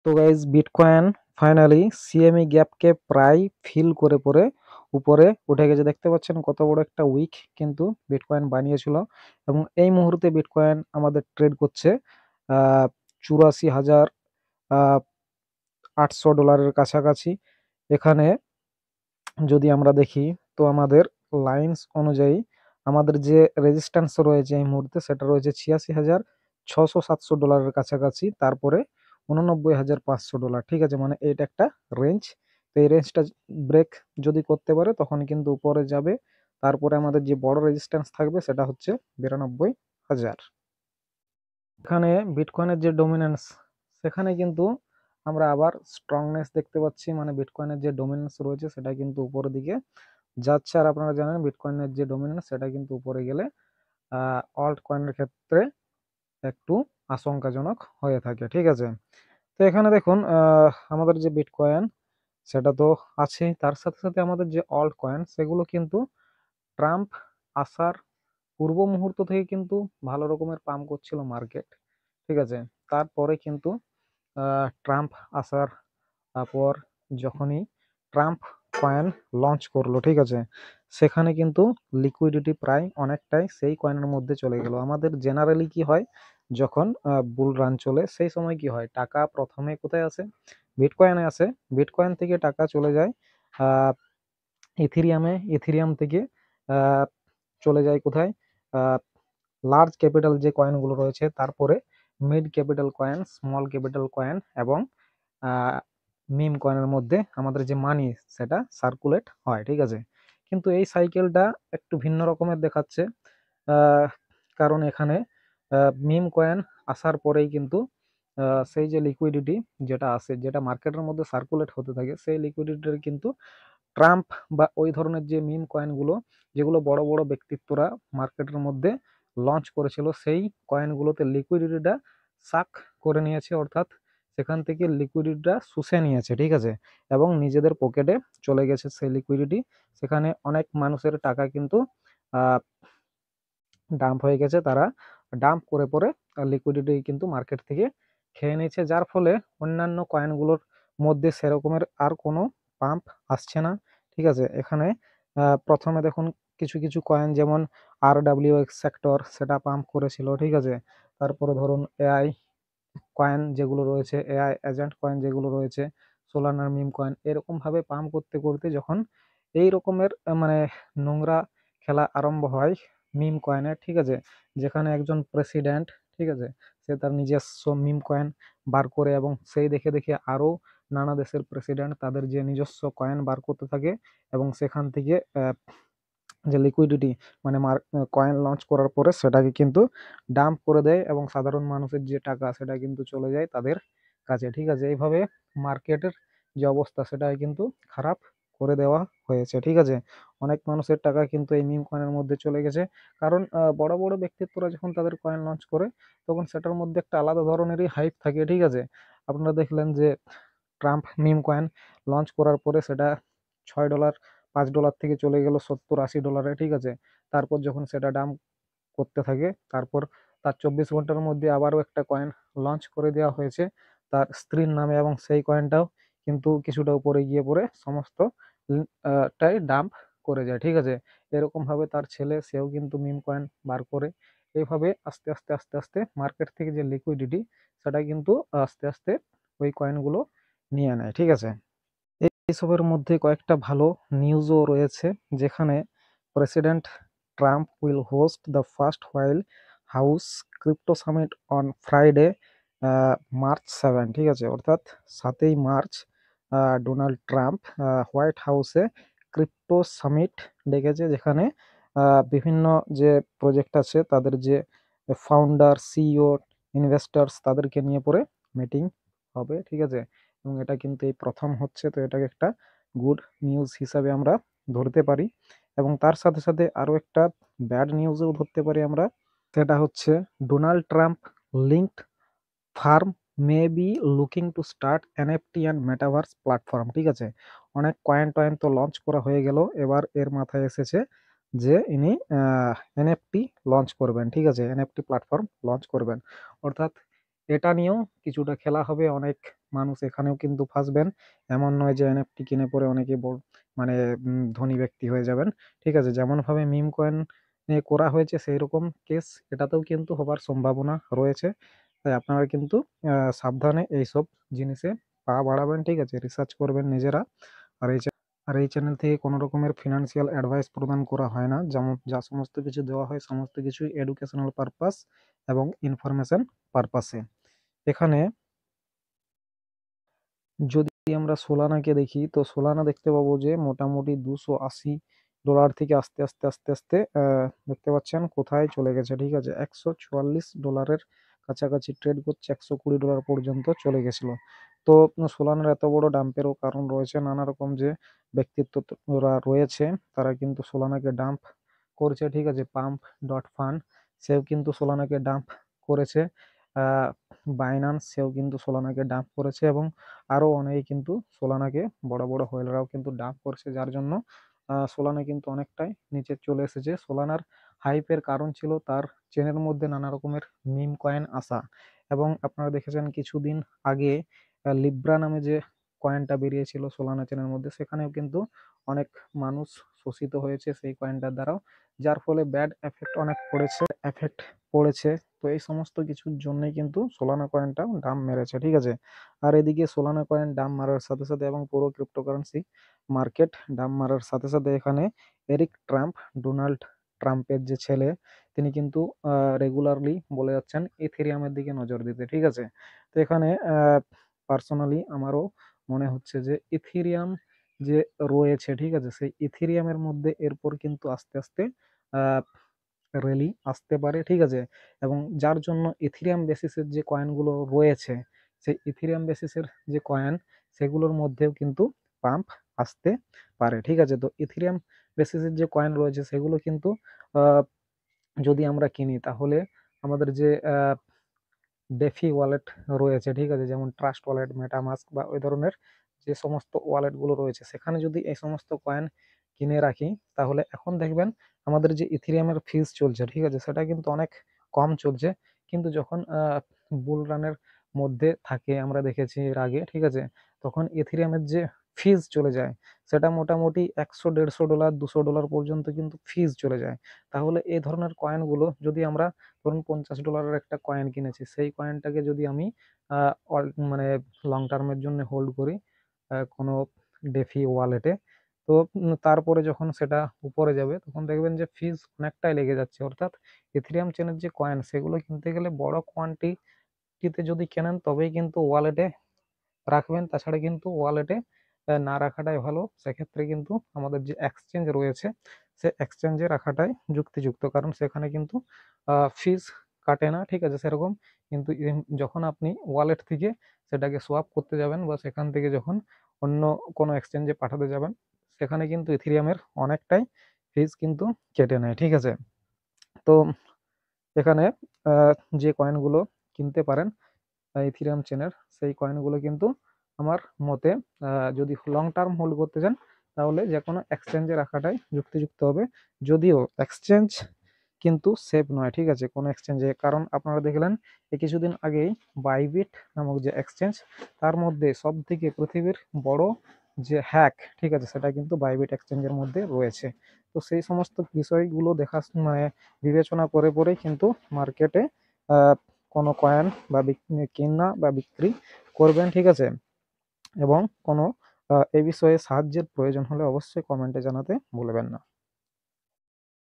তো guys bitcoin finally CME গ্যাপকে প্রায় feel করে পরে উপরে উঠে গেছে। দেখতে পাচ্ছেন কত বড় একটা উইক কিন্তু বিটকয়েন বানিয়েছিল এবং এই মুহূর্তে বিটকয়েন আমাদের ট্রেড করছে 84,800 ডলারের কাছাকাছি। এখানে যদি আমরা দেখি তো আমাদের লাইন্স অনুযায়ী আমাদের যে রেজিস্ট্যান্স রয়েছে এই মুহূর্তে সেটা রয়েছে 86,600-700 ডলারের কাছাকাছি, তারপরে 89,500 ডলার। ঠিক আছে, মানে এটা একটা রেঞ্জ। তো এই রেঞ্জটা ব্রেক যদি করতে পারে তখন কিন্তু উপরে যাবে। তারপরে আমাদের যে বড় রেজিস্ট্যান্স থাকবে সেটা হচ্ছে 92,000। এখানে বিটকয়েনের যে ডমিনেন্স সেখানে কিন্তু আমরা আবার স্ট্রংনেস দেখতে পাচ্ছি, মানে বিটকয়েনের যে ডমিনেন্স রয়েছে সেটা কিন্তু উপরের দিকে যাচ্ছে। আর আপনারা জানেন বিটকয়েনের যে ডমিনেন্স সেটা কিন্তু উপরে গেলে অল্ট কয়েনের ক্ষেত্রে একটু আশঙ্কাজনক হয়ে থাকে। ঠিক আছে, তো এখানে দেখুন আমাদের যে বিটকয়েন সেটা তো আছে, তার সাথে সাথে আমাদের যে অল্ট কয়েন সেগুলো কিন্তু ট্রাম্প আসার পূর্ব মুহূর্ত থেকে কিন্তু ভালো রকমের পাম্প করছিল মার্কেট। ঠিক আছে, তারপরে কিন্তু ট্রাম্প আসার পর যখনই ট্রাম্প কয়েন লঞ্চ করলো, ঠিক আছে, সেখানে কিন্তু লিকুইডিটি প্রায় অনেকটাই সেই কয়েনের মধ্যে চলে গেল। আমাদের জেনারেলি কি হয়, যখন বুল রান চলে সেই সময় কি হয়, টাকা প্রথমে কোথায় আসে, বিটকয়েনে আসে। বিটকয়েন থেকে টাকা চলে যায় ইথিরিয়ামে, ইথিরিয়াম থেকে আহ, চলে যায় কোথায়, লার্জ ক্যাপিটাল যে কয়েনগুলো রয়েছে, তারপরে mid capital coin, small capital coin এবং মিম কয়েনের মধ্যে আমাদের যে মানি সেটা সার্কুলেট হয়। ঠিক আছে, কিন্তু এই সাইকেলটা একটু ভিন্ন রকমের দেখাচ্ছে, আহ, কারণ এখানে মিম কয়েন আসার পরেই কিন্তু সেই যে লিকুইডিটি যেটা আসে, যেটা মার্কেটের মধ্যে সার্কুলেট হতে থাকে, সেই লিকুইডিটির কিন্তু ট্রাম্প বা ওই ধরনের যে মিম কয়েনগুলো যেগুলো বড় বড় ব্যক্তিত্বরা মার্কেটের মধ্যে লঞ্চ করেছিল, সেই কয়েনগুলোতে লিকুইডিটিটা সাক করে নিয়েছে, অর্থাৎ সেখান থেকে লিকুইডিটিটা শুষে নিয়েছে। ঠিক আছে, এবং নিজেদের পকেটে চলে গেছে সেই লিকুইডিটি। সেখানে অনেক মানুষের টাকা কিন্তু ডাম্প হয়ে গেছে, তারা ডাম্প করে পরে লিকুইডিটি কিন্তু মার্কেট থেকে খেয়ে নিয়েছে, যার ফলে অন্যান্য কয়েনগুলোর মধ্যে সেরকমের আর কোনো পাম্প আসছে না। ঠিক আছে, এখানে প্রথমে দেখুন কিছু কিছু কয়েন যেমন RWX সেক্টর সেটা পাম্প করেছিল। ঠিক আছে, তারপরে ধরুন এআই কয়েন যেগুলো রয়েছে, এআই এজেন্ট কয়েন যেগুলো রয়েছে, সোলানার মিম কয়েন, এরকম ভাবে পাম্প করতে করতে যখন এই রকমের মানে নোংরা খেলা আরম্ভ হয় মিম কয়েনের, ঠিক আছে, যেখানে একজন প্রেসিডেন্ট, ঠিক আছে, সে তার নিজস্ব মিম কয়েন বার করে এবং সেই দেখে দেখে আরো নানা দেশের প্রেসিডেন্ট তাদের যে নিজস্ব কয়েন বার করতে থাকে এবং সেখান থেকে যে লিকুইডিটি মানে কয়েন লঞ্চ করার পরে সেটাকে কিন্তু ডাম্প করে দেয় এবং সাধারণ মানুষের যে টাকা সেটা কিন্তু চলে যায় তাদের কাছে। ঠিক আছে, এইভাবে মার্কেটের যে অবস্থা সেটা কিন্তু খারাপ করে দেওয়া হয়েছে। ঠিক আছে, অনেক মানুষের টাকা কিন্তু এই মিম কয়েনের মধ্যে চলে গেছে, কারণ বড় বড় ব্যক্তিত্বরা যখন তাদের কয়েন লঞ্চ করে তখন সেটার মধ্যে একটা আলাদা ধরনেরই হাইপ থাকে। ঠিক আছে, আপনারা দেখলেন যে ট্রাম্প মিম কয়েন লঞ্চ করার পরে সেটা $6 $5 থেকে চলে গেল 70-80 ডলারে। ঠিক আছে, তারপর যখন সেটা ডাম্প করতে থাকে, তারপর তার 24 ঘন্টার মধ্যে আবারও একটা কয়েন লঞ্চ করে দেওয়া হয়েছে তার স্ত্রীর নামে এবং সেই কয়েনটাও কিন্তু কিছুটা উপরে গিয়ে পড়ে সমস্ত টাই ডাম্প করে যায়। ঠিক আছে, এরকম ভাবে তার ছেলে সেও কিন্তু মিম কয়েন বার করে, এইভাবে আস্তে আস্তে আস্তে আস্তে মার্কেট থেকে যে লিকুইডিটি সেটা কিন্তু আস্তে আস্তে ওই কয়েনগুলো নিয়ে নেয়। ঠিক আছে, এইসবের মধ্যে কয়েকটা ভালো নিউজও রয়েছে, যেখানে president Trump will host the first white house crypto summit on Friday March 7। ঠিক আছে, অর্থাৎ 7ই মার্চ ডোনাল্ড ট্রাম্প হোয়াইট হাউসে ক্রিপ্টো সামিট ডেকেছে, যেখানে বিভিন্ন যে প্রজেক্ট আছে তাদের যে ফাউন্ডার, সিইও, ইনভেস্টার্স তাদেরকে নিয়ে পরে মিটিং হবে। ঠিক আছে, এবং এটা কিন্তু এই প্রথম হচ্ছে, তো এটাকে একটা গুড নিউজ হিসাবে আমরা ধরতে পারি। এবং তার সাথে সাথে আরো একটা ব্যাড নিউজও ধরতে পারি আমরা, সেটা হচ্ছে Donald Trump linked farm may be looking to start NFT and metaverse platform. ঠিক আছে, অনেক কয়েন টয়েন তো লঞ্চ করা হয়ে গেল, এবার এর মাথায় এসেছে যে ইনি এনএফটি লঞ্চ করবেন। ঠিক আছে, এনএফটি প্ল্যাটফর্ম লঞ্চ করবেন, অর্থাৎ এটা নিয়েও কিছুটা খেলা হবে, অনেক মানুষ এখানেও কিন্তু ফাঁসবেন। এমন নয় যে এনএফটি কিনে পরে অনেকে বড় মানে ধনী ব্যক্তি হয়ে যাবেন। ঠিক আছে, যেমন ভাবে মিম কয়েন করা হয়েছে সেই রকম কেস এটাতেও কিন্তু হবার সম্ভাবনা রয়েছে। তাই আপনারা কিন্তু সাবধানে এইসব জিনিসে পা বাড়াবেন। ঠিক আছে, রিসার্চ করবেন নিজেরা। আর এই চ্যানেল থেকে কোনো রকমের ফিনান্সিয়াল অ্যাডভাইস প্রদান করা হয় না। যেমন যা সমস্ত কিছু দেওয়া হয় সমস্ত কিছুই এডুকেশনাল পারপাস এবং ইনফরমেশন পারপাসে। এখানে যদি আমরা সোলানাকে দেখি তো সোলানা দেখতে পাবো যে মোটামুটি $280 থেকে আস্তে আস্তে আস্তে আস্তে দেখতে পাচ্ছেন কোথায় চলে গেছে। ঠিক আছে, $144 কাছাকাছি ট্রেড করছে, $120 পর্যন্ত চলে গেছিল। তো সোলানার এত বড় ডাম্পেরও কারণ রয়েছে, নানা রকম যে ব্যক্তিত্বরা রয়েছে তারা কিন্তু সোলানাকে ডাম্প করছে। ঠিক আছে, পাম্প ডট ফান্ড সেও কিন্তু সোলানাকে ডাম্প করেছে, বাইন্যান্স সেও কিন্তু সোলানাকে ডাম্প করেছে, এবং আরো অনেকে কিন্তু সোলানাকে বড় বড় হোয়েলরাও কিন্তু ডাম্প করছে, যার জন্য সোলানা কিন্তু অনেকটাই নিচে চলে এসেছে। সোলানার হাইপের কারণ ছিল তার চেনের মধ্যে নানা রকমের মিম কয়েন আসা, এবং আপনারা দেখেছেন কিছুদিন আগে লিব্রা নামে যে কয়েনটা বেরিয়েছিল সোলানা চেনের মধ্যে, সেখানেও কিন্তু অনেক মানুষ শোষিত হয়েছে সেই কয়েনটার দ্বারাও, যার ফলে ব্যাড এফেক্ট পড়েছে। তো এই সমস্ত কিছুর জন্যই কিন্তু সোলানা কয়েনটা দাম মেরেছে। ঠিক আছে, আর এদিকে সোলানা কয়েন দাম মারার সাথে সাথে এবং পুরো ক্রিপ্টোকারেন্সি মার্কেট দাম মারার সাথে সাথে এখানে এরিক ট্রাম্প, ডোনাল্ড ট্রাম্পের যে ছেলে, তিনি কিন্তু রেগুলারলি বলে যাচ্ছেন ইথেরিয়ামের দিকে নজর দিতে। ঠিক আছে, তো এখানে পার্সোনালি আমারও মনে হচ্ছে যে ইথেরিয়াম যে রয়েছে, ঠিক আছে, সেই ইথেরিয়ামের মধ্যে এরপর কিন্তু আস্তে আস্তে র্যালি আসতে পারে। ঠিক আছে, এবং যার জন্য ইথেরিয়াম বেসিসের যে কয়েনগুলো রয়েছে, সেই ইথেরিয়াম বেসিসের যে কয়েন সেগুলোর মধ্যেও কিন্তু পাম্প আসতে পারে। ঠিক আছে, তো ইথেরিয়াম বেসিসের যে কয়েন রয়েছে সেগুলো কিন্তু আহ, যদি আমরা কিনি তাহলে আমাদের যে ডেফি ওয়ালেট রয়েছে, ঠিক আছে, যেমন ট্রাস্ট ওয়ালেট, মেটামাস্ক বা ওই ধরনের যে সমস্ত ওয়ালেটগুলো রয়েছে, সেখানে যদি এই সমস্ত কয়েন কিনে রাখি তাহলে এখন দেখবেন আমাদের যে ইথেরিয়ামের ফিজ চলছে, ঠিক আছে, সেটা কিন্তু অনেক কম চলছে। কিন্তু যখন বুল রানের মধ্যে থাকে আমরা দেখেছি এর আগে, ঠিক আছে, তখন ইথেরিয়ামের যে ফিজ চলে যায় সেটা মোটামুটি $100, $150, $200 পর্যন্ত কিন্তু ফিজ চলে যায়। তাহলে এই ধরনের কয়েনগুলো যদি আমরা, ধরুন $50 একটা কয়েন কিনেছি, সেই কয়েনটাকে যদি আমি মানে লং টার্মের জন্য হোল্ড করি কোনো ডেফি ওয়ালেটে, তো তারপরে যখন সেটা উপরে যাবে তখন দেখবেন যে ফিজ অনেকটাই লেগে যাচ্ছে। অর্থাৎ ইথেরিয়াম চেনের যে কয়েন সেগুলো কিনতে গেলে বড় কোয়ান্টিটিতে যদি কেনেন তবেই কিন্তু ওয়ালেটে রাখবেন, তাছাড়া কিন্তু ওয়ালেটে না রাখাটাই ভালো। সেক্ষেত্রে কিন্তু আমাদের যে এক্সচেঞ্জ রয়েছে সে এক্সচেঞ্জে রাখাটাই যুক্তিযুক্ত, কারণ সেখানে কিন্তু ফিজ কাটে না। ঠিক আছে, সেরকম কিন্তু যখন আপনি ওয়ালেট থেকে সেটাকে সোয়াপ করতে যাবেন বা সেখান থেকে যখন অন্য কোনো এক্সচেঞ্জে পাঠাতে যাবেন, সেখানে কিন্তু ইথেরিয়ামের অনেকটাই ফিজ কিন্তু কেটে নেয়। ঠিক আছে, তো এখানে আহ, যে কয়েনগুলো কিনতে পারেন ইথেরিয়াম চেনের, সেই কয়েনগুলো কিন্তু আমার মতে যদি লং টার্ম হোল্ড করতে চান তাহলে যে কোনো এক্সচেঞ্জে রাখাটাই যুক্তিযুক্ত হবে। যদিও এক্সচেঞ্জ কিন্তু সেফ নয়, ঠিক আছে, কোনো এক্সচেঞ্জে, কারণ আপনারা দেখলেন এই কিছুদিন আগেই বাইবিট নামক যে এক্সচেঞ্জ, তার মধ্যে সব থেকে পৃথিবীর বড় যে হ্যাক, ঠিক আছে, সেটা কিন্তু বাইবিট এক্সচেঞ্জের মধ্যে রয়েছে। তো সেই সমস্ত বিষয়গুলো মানে বিবেচনা করে পরেই কিন্তু মার্কেটে কোনো কয়েন বা কেনা বা বিক্রি করবেন। ঠিক আছে, এবং কোনো এ বিষয়ে সাহায্যের প্রয়োজন হলে অবশ্যই কমেন্টে জানাতে ভুলবেন না।